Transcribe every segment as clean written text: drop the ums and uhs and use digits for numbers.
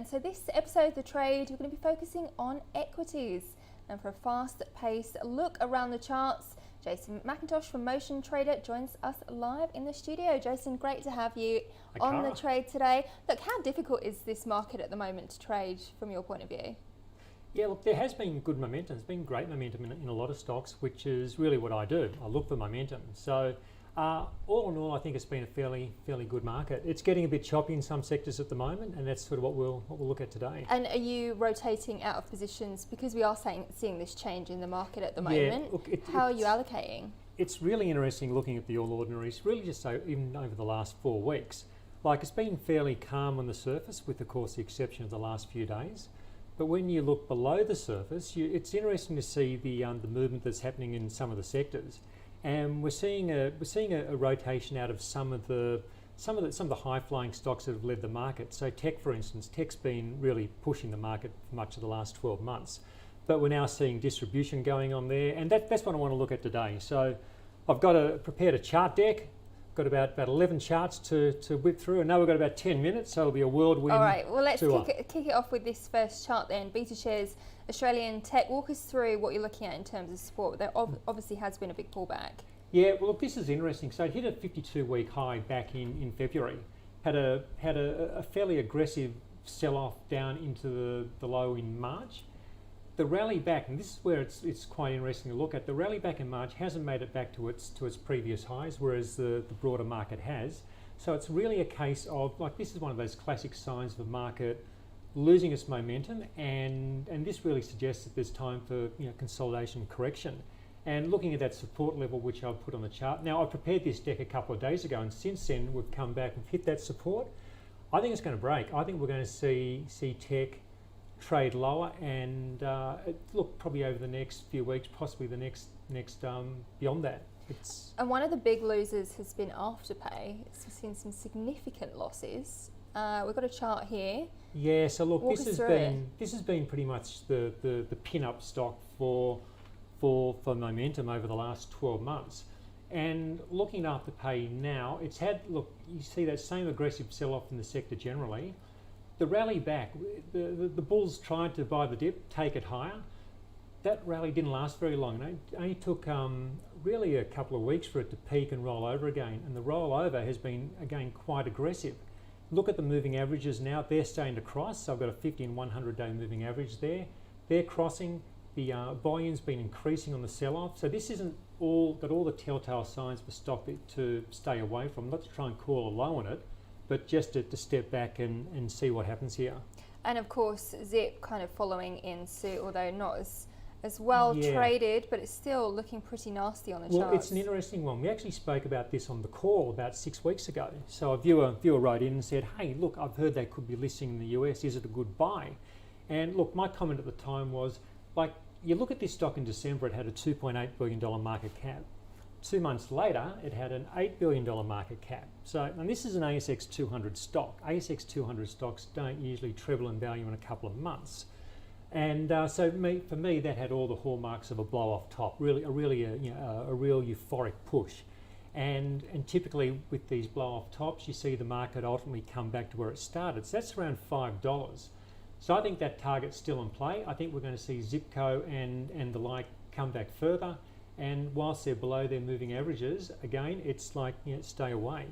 so this episode of The Trade, we're going to be focusing on equities. And for a fast-paced look around the charts, Jason McIntosh from Motion Trader joins us live in the studio. Jason, great to have you on The Trade today. Look, how difficult is this market at the moment to trade from your point of view? Yeah, look, there has been good momentum. There's been great momentum in a lot of stocks, which is really what I do. I look for momentum. So all in all, I think it's been a fairly good market. It's getting a bit choppy in some sectors at the moment, and that's sort of what we'll look at today. And are you rotating out of positions because we are seeing this change in the market at the moment? Yeah, look, how are you allocating? It's really interesting looking at the All Ordinaries, really just so even over the last 4 weeks. Like, it's been fairly calm on the surface, with of course the exception of the last few days. But when you look below the surface, it's interesting to see the movement that's happening in some of the sectors. And we're seeing a rotation out of some of the high flying stocks that have led the market. So tech, for instance, tech's been really pushing the market for much of the last 12 months. But we're now seeing distribution going on there, and that's what I want to look at today. So I've prepared a chart deck. Got about 11 charts to whip through, and now we've got about 10 minutes, so it'll be a whirlwind. All right, well, let's kick it off with this first chart then. BetaShares Australian Tech. Walk us through what you're looking at in terms of support. There obviously has been a big pullback. Yeah, well, look, this is interesting. So it hit a 52-week high back in February. Had a fairly aggressive sell-off down into the low in March. The rally back, and this is where it's quite interesting to look at, the rally back in March hasn't made it back to its previous highs, whereas the broader market has. So it's really a case of, like, this is one of those classic signs of a market losing its momentum, and this really suggests that there's time for consolidation correction. And looking at that support level, which I've put on the chart. Now, I prepared this deck a couple of days ago, and since then we've come back and hit that support. I think it's going to break. I think we're going to see tech trade lower, and look, probably over the next few weeks, possibly the next beyond that. And one of the big losers has been Afterpay. It's seen some significant losses. We've got a chart here. Yeah, so look, this has been pretty much the pin-up stock for momentum over the last 12 months. And looking at Afterpay now, it's had, look, you see that same aggressive sell-off in the sector generally. The rally back, the bulls tried to buy the dip, take it higher. That rally didn't last very long. It only took really a couple of weeks for it to peak and roll over again. And the rollover has been, again, quite aggressive. Look at the moving averages now. They're starting to cross. So I've got a 50 and 100-day moving average there. They're crossing. The volume's been increasing on the sell-off. So this isn't got all the telltale signs for stock to stay away from, not to try and call a low on it, but just to step back and see what happens here. And of course, Zip kind of following in suit, although not as well traded, but it's still looking pretty nasty on the charts. Well, it's an interesting one. We actually spoke about this on the call about 6 weeks ago. So a viewer wrote in and said, hey, look, I've heard they could be listing in the US. Is it a good buy? And look, my comment at the time was, like, you look at this stock in December, it had a $2.8 billion market cap. 2 months later, it had an $8 billion market cap. So, and this is an ASX 200 stock. ASX 200 stocks don't usually treble in value in a couple of months. And so for me, that had all the hallmarks of a blow-off top, really a real euphoric push. And typically with these blow-off tops, you see the market ultimately come back to where it started. So that's around $5. So I think that target's still in play. I think we're going to see Zipco and the like come back further. And whilst they're below their moving averages, again, it's like, stay away.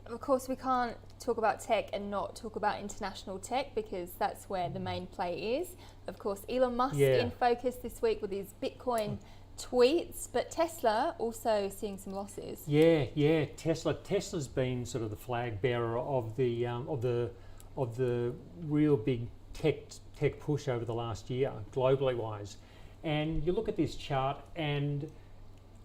Of course, we can't talk about tech and not talk about international tech, because that's where the main play is. Of course, Elon Musk in focus this week with his Bitcoin tweets, but Tesla also seeing some losses. Yeah. Tesla's been sort of the flag bearer of the real big tech push over the last year, globally wise. And you look at this chart and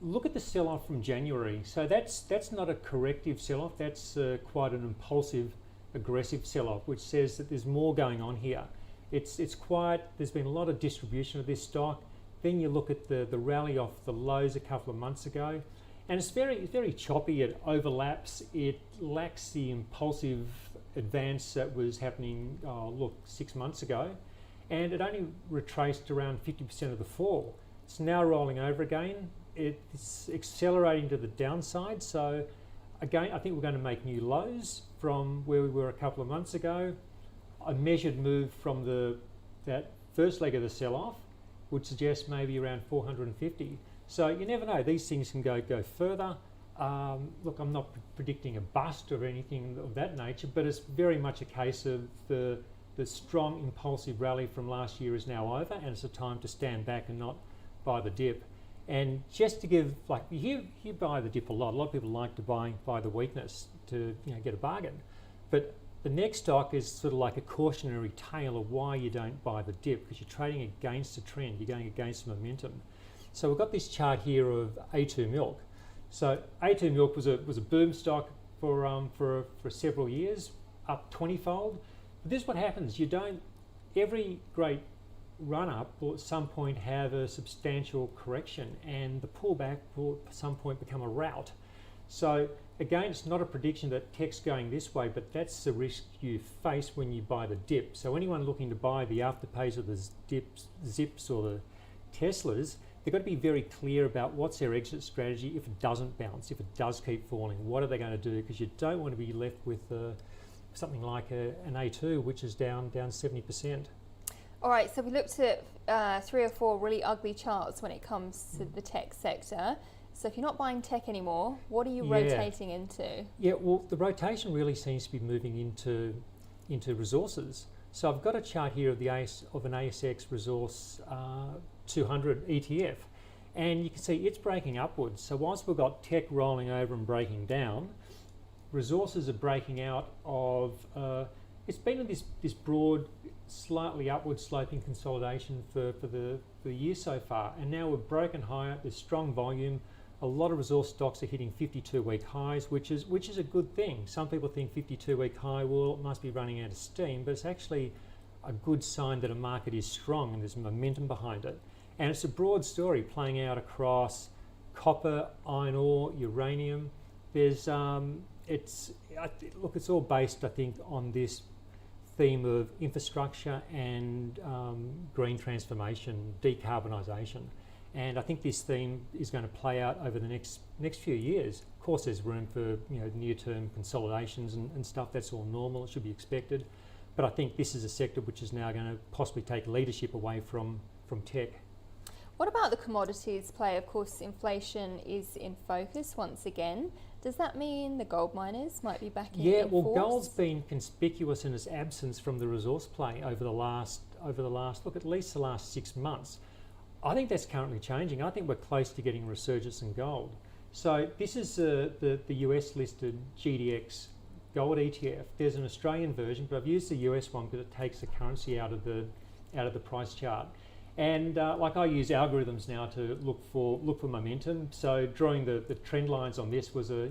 look at the sell-off from January. So that's not a corrective sell-off. That's quite an impulsive, aggressive sell-off, which says that there's more going on here. It's quite. There's been a lot of distribution of this stock. Then you look at the rally off the lows a couple of months ago, and it's very choppy. It overlaps. It lacks the impulsive advance that was happening 6 months ago. And it only retraced around 50% of the fall. It's now rolling over again. It's accelerating to the downside. So again, I think we're going to make new lows from where we were a couple of months ago. a measured move from that first leg of the sell-off would suggest maybe around 450. So you never know, these things can go further. Look, I'm not predicting a bust or anything of that nature, but it's very much a case of the strong impulsive rally from last year is now over, and it's a time to stand back and not buy the dip. And just to give, like, you buy the dip a lot of people like to buy the weakness to get a bargain. But the next stock is sort of like a cautionary tale of why you don't buy the dip, because you're trading against a trend, you're going against momentum. So we've got this chart here of A2 milk. So A2 milk was a boom stock for several years, up 20-fold. But this is what happens. Every great run-up will at some point have a substantial correction, and the pullback will at some point become a rout. So again, it's not a prediction that tech's going this way, but that's the risk you face when you buy the dip. So anyone looking to buy the Afterpays or the Zips or the Teslas, they've got to be very clear about what's their exit strategy if it doesn't bounce, if it does keep falling. What are they going to do? Because you don't want to be left with something like an A2, which is down 70%. All right, so we looked at 3 or 4 really ugly charts when it comes to the tech sector. So if you're not buying tech anymore, what are you rotating into? Yeah, well, the rotation really seems to be moving into resources. So I've got a chart here of an ASX resource 200 ETF, and you can see it's breaking upwards. So whilst we've got tech rolling over and breaking down, resources are breaking out of, it's been in this broad, slightly upward sloping consolidation for the year so far, and now we've broken higher. There's strong volume. A lot of resource stocks are hitting 52-week highs, which is a good thing. Some people think 52-week high, well, it must be running out of steam, but it's actually a good sign that a market is strong and there's momentum behind it. And it's a broad story playing out across copper, iron ore, uranium. There's it's all based, I think, on this theme of infrastructure and green transformation, decarbonisation. And I think this theme is going to play out over the next few years. Of course, there's room for near-term consolidations and stuff. That's all normal. It should be expected. But I think this is a sector which is now going to possibly take leadership away from tech. What about the commodities play? Of course, inflation is in focus once again. Does that mean the gold miners might be back in force? Gold's been conspicuous in its absence from the resource play over the last look, at least the last 6 months. I think that's currently changing. I think we're close to getting a resurgence in gold. So this is the US listed GDX gold ETF. There's an Australian version, but I've used the US one because it takes the currency out of the price chart. And like I use algorithms now to look for momentum. So drawing the trend lines on this was a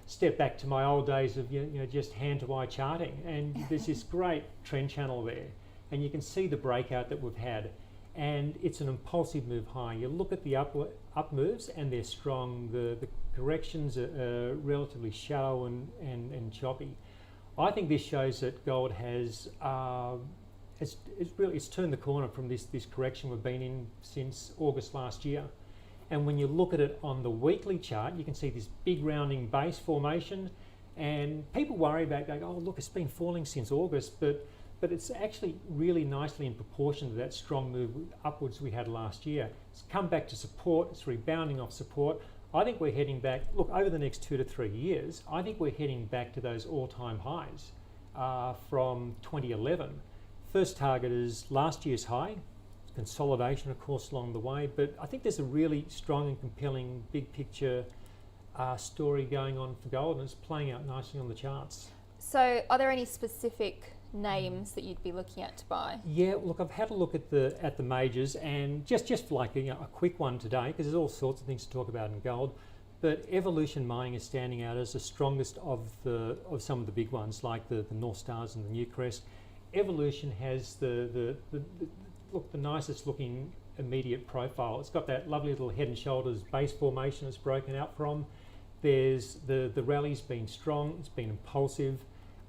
step back to my old days of just hand to eye charting. And there's this great trend channel there, and you can see the breakout that we've had. And it's an impulsive move high. You look at the up moves and they're strong. The corrections are relatively shallow and choppy. I think this shows that gold has it's turned the corner from this correction we've been in since August last year. And when you look at it on the weekly chart, you can see this big rounding base formation. And people worry about going, oh look, it's been falling since August, but it's actually really nicely in proportion to that strong move upwards we had last year. It's come back to support, it's rebounding off support. I think we're heading back, look, over the next 2 to 3 years, I think we're heading back to those all-time highs from 2011. First target is last year's high, consolidation of course along the way, but I think there's a really strong and compelling big picture story going on for gold, and it's playing out nicely on the charts. So are there any specific names that you'd be looking at to buy? Yeah, look, I've had a look at the majors, and just like a quick one today, because there's all sorts of things to talk about in gold, but Evolution Mining is standing out as the strongest of some of the big ones, like the North Stars and the Newcrest. Evolution has the nicest looking immediate profile. It's got that lovely little head and shoulders base formation it's broken out from. There's the rally's been strong, it's been impulsive.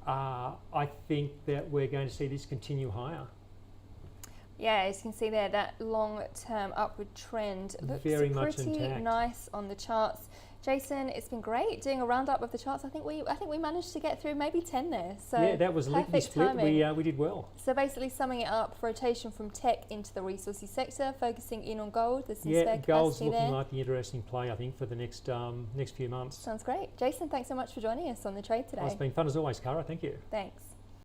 I think that we're going to see this continue higher. Yeah, as you can see there, that long-term upward trend looks very much pretty intact. Nice on the charts. Jason, it's been great doing a roundup of the charts. I think we managed to get through maybe 10 there. So yeah, that was a lickety split. We did well. So basically, summing it up, rotation from tech into the resources sector, focusing in on gold. There's some spare gold's capacity looking there. like the interesting play, I think, for the next few months. Sounds great. Jason, thanks so much for joining us on the trade today. It's been fun as always, Kara. Thank you. Thanks.